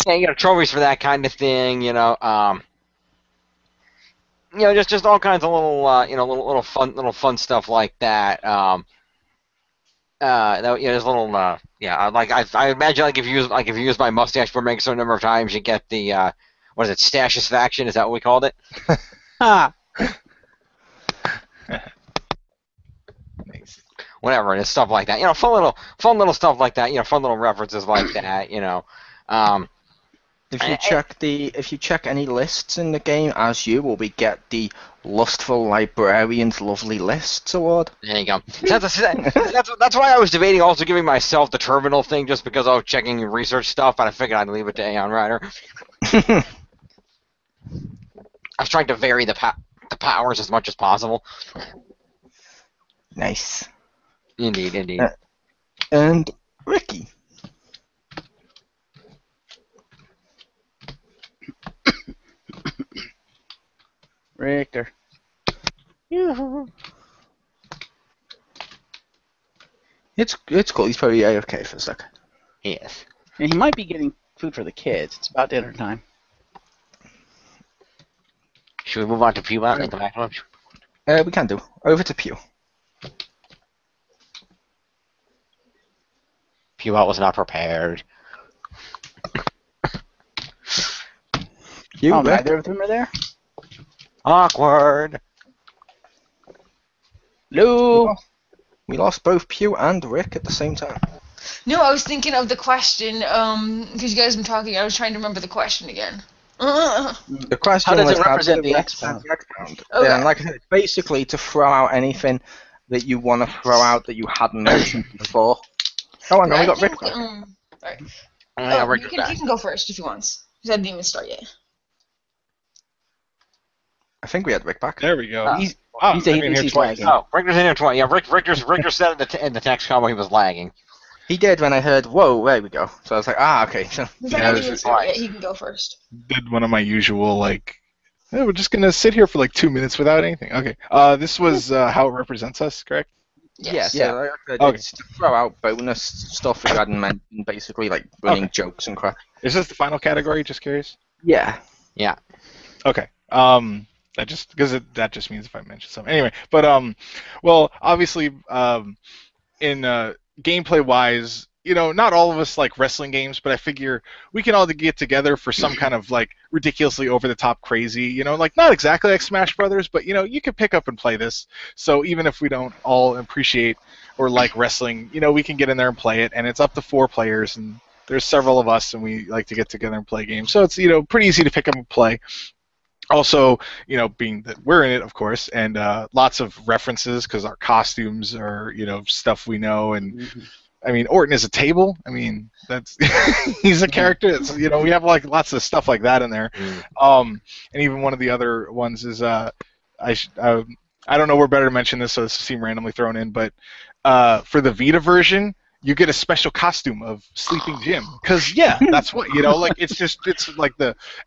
Yeah, you got trophies for that kind of thing. Just all kinds of little, little fun stuff like that. There's little, like I imagine if you use my mustache for a certain number of times, you get the what is it, Stashisfaction? Is that what we called it? Ah, Nice. Whatever, and it's stuff like that. Fun little stuff like that. Fun little references like that. If you check any lists in the game as you, will we get the Lustful Librarian's Lovely Lists award? There you go. That's why I was debating also giving myself the terminal thing, just because I was checking research stuff, but I figured I'd leave it to Aeon Rider. I was trying to vary the powers as much as possible. Nice. Indeed. And Ricky. Richter. It's cool. He's probably AFK for a sec. Yes. And he might be getting food for the kids. It's about dinner time. Should we move on to Pubot and come back to him? We can do. Over to Pew. Pubot was not prepared. You, Oh, Rick. neither of them are there? Awkward. Lou! We lost both Pew and Rick at the same time. No, I was thinking of the question, because you guys have been talking, I was trying to remember the question again. The question How does was it represent the X-Pound? X-Pound? Okay. And like I said, basically to throw out anything that you want to throw out that you hadn't mentioned before. Oh, and then we got Rick back. Alright. Yeah, You can go first if you want. Because I didn't even start yet. I think we had Rick back. There we go. He's Wow, he's saying I've been here he's twice. lagging. Oh, Richter's in here twice. Yeah, Richter said in the text combo he was lagging. He did when I heard, whoa, there we go. So I was like, okay. So, Because Yeah, I didn't this even is start yet, he can go first. Did one of my usual like, hey, we're just gonna sit here for like 2 minutes without anything. Okay. This was how it represents us, correct? Yes. yeah, like I said, Okay. it's to throw out bonus stuff we hadn't mentioned, basically like running Okay. jokes and crap. Is this the final category? Just curious. Yeah. Okay. That just because that just means if I mention something. Anyway, but well, obviously, in gameplay wise, not all of us like wrestling games, but I figure we can all get together for some kind of like ridiculously over the top crazy, like not exactly like Smash Brothers, but you could pick up and play this. So even if we don't all appreciate or like wrestling, we can get in there and play it, and it's up to 4 players, and there's several of us, and we like to get together and play games. So it's pretty easy to pick up and play. Also, being that we're in it, of course, and lots of references because our costumes are, stuff we know, and I mean, Orton is a table. I mean, that's he's a character. It's, we have like lots of stuff like that in there. And even one of the other ones is I don't know where better to mention this, so this seemed randomly thrown in, but for the Vita version, you get a special costume of Sleeping Jim. Because, yeah, that's what, like, it's like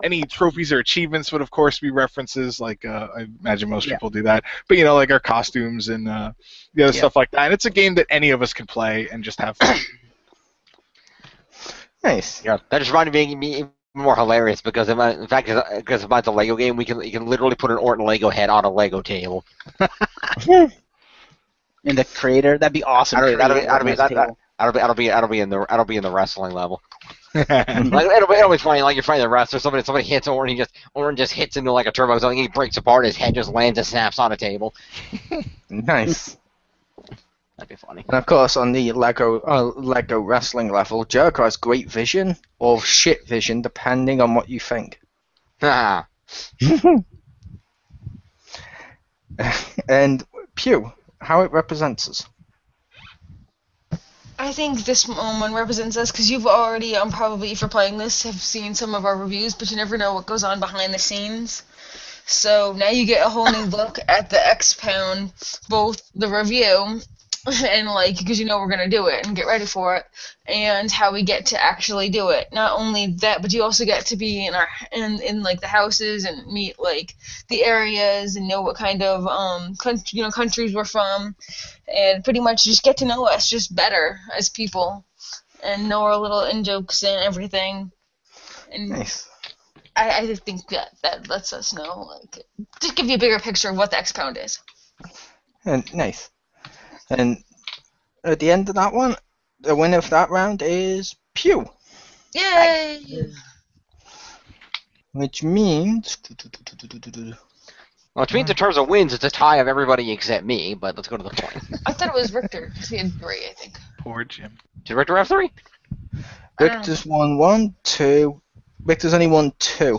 any trophies or achievements would, of course, be references. Like, I imagine most people do that. But, like our costumes and the other stuff like that. And it's a game that any of us can play and just have fun. Nice. Yeah, that just reminded me even more hilarious because in fact, because about the Lego game, you can literally put an Orton Lego head on a Lego table. In the creator, that'd be awesome. That'll be in the wrestling level. Like, it'll be funny. Like you're fighting the wrestler, somebody hits Orton, Orton just hits into like a turbo zone. He breaks apart, his head just lands and snaps on a table. Nice. That'd be funny. And of course, on the Lego wrestling level, Jericho has great vision or shit vision, depending on what you think. And Pew, how it represents us. I think this one represents us because you've already, probably for playing this, have seen some of our reviews, but you never know what goes on behind the scenes. So now you get a whole new look at the X-Pound, both the review and like because you know we're gonna do it and get ready for it, and how we get to actually do it. Not only that, but you also get to be in like the houses and meet like the areas and know what kind of countries we're from, and pretty much just get to know us just better as people and know our little in jokes and everything. And Nice. I just think that lets us know, like, just give you a bigger picture of what the X-Pound is. And nice. And at the end of that one, the winner of that round is Pew. Yay! Which means... Which means in terms of wins, it's a tie of everybody except me, but let's go to the point. I thought it was Richter, because he had 3, I think. Poor Jim. Did Richter have 3? Victor's won 1, 2. Victor's only won 2.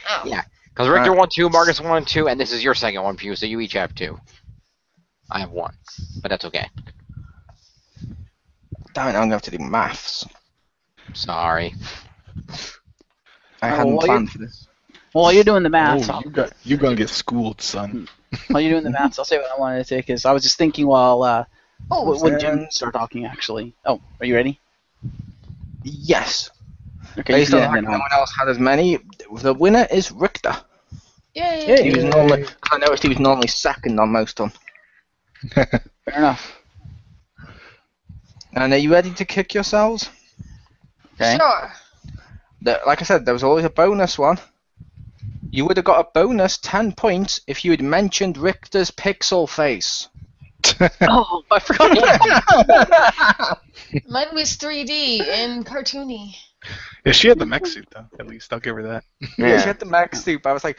Oh. Yeah. Because Richter won 2, Marcus won 2, and this is your second one, Pew, so you each have 2. I have 1, but that's okay. Damn it, I'm going to have to do maths. Sorry. I hadn't well, planned for this. Well, while you're doing the maths, Oh, you're gonna get schooled, son. while you're doing the maths, I'll say what I wanted to say because I was just thinking while when Jim and- started talking. Actually, oh, are you ready? Yes. Okay, Based you on can the do fact that no now. one else had as many, the winner is Richter. Yay! He was normally, I noticed he was normally second on most of them. Fair enough. And are you ready to kick yourselves? Okay. Sure. Like I said, there was always a bonus one. You would have got a bonus 10 points if you had mentioned Richter's pixel face. Oh, I forgot. About Mine was 3D and cartoony. Yeah, she had the mech suit though. At least I'll give her that. Yeah, she had the mech suit. I was like,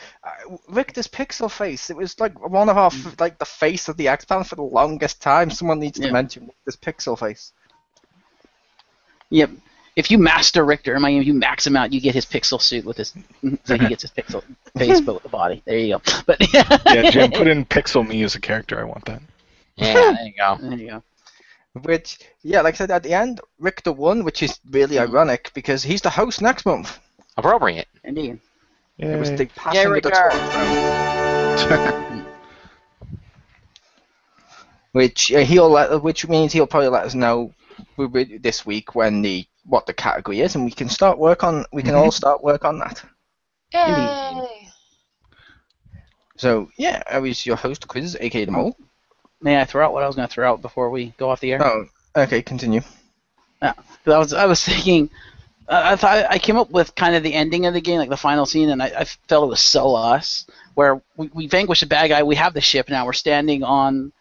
Richter's pixel face. It was like one of our, like the face of the X-Pound for the longest time. Someone needs to mention Richter's pixel face. Yep. If you master Richter in my game, you max him out, you get his pixel suit with his, so he gets his pixel face, but with the body. There you go. But Yeah, Jim, put in Pixel Me as a character. I want that. Yeah, there you go. There you go. Which, yeah, like I said, at the end, Richter won, which is really ironic because he's the host next month. Appropriate. Indeed. It was Yay. the passing of the Richter. torch. Which which means he'll probably let us know this week when what the category is, and we can all start work on that. Yay! So yeah, I was your host, Chriz, aka the Mole. May I throw out what I was going to throw out before we go off the air? Oh, okay, continue. Yeah, 'cause I was thinking, I thought I came up with kind of the ending of the game, like the final scene, and I felt it was so us, where we vanquished a bad guy, we have the ship now, we're standing on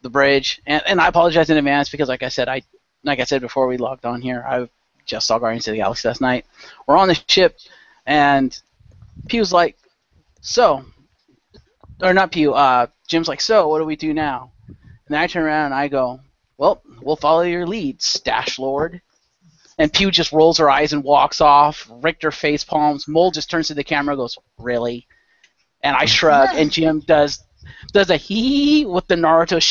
the bridge, and I apologize in advance because, like I said before we logged on here, I just saw Guardians of the Galaxy last night. We're on the ship, and Pew's like, so, or not Pew, Jim's like, so, what do we do now? And then I turn around and I go, well, we'll follow your lead, Stash Lord. And Pew just rolls her eyes and walks off. Richter face palms. Mole just turns to the camera and goes, really? And I shrug, and Jim does a hee with the Naruto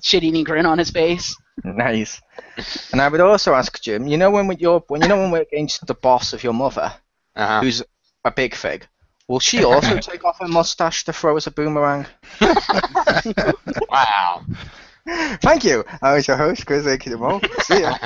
shit-eating grin on his face. Nice. And I would also ask Jim, you know when we're against the boss of your mother, Uh-huh. who's a big fig, will she also take off her mustache to throw as a boomerang? Wow. Thank you. I was your host, Chris aka the Mole. See ya.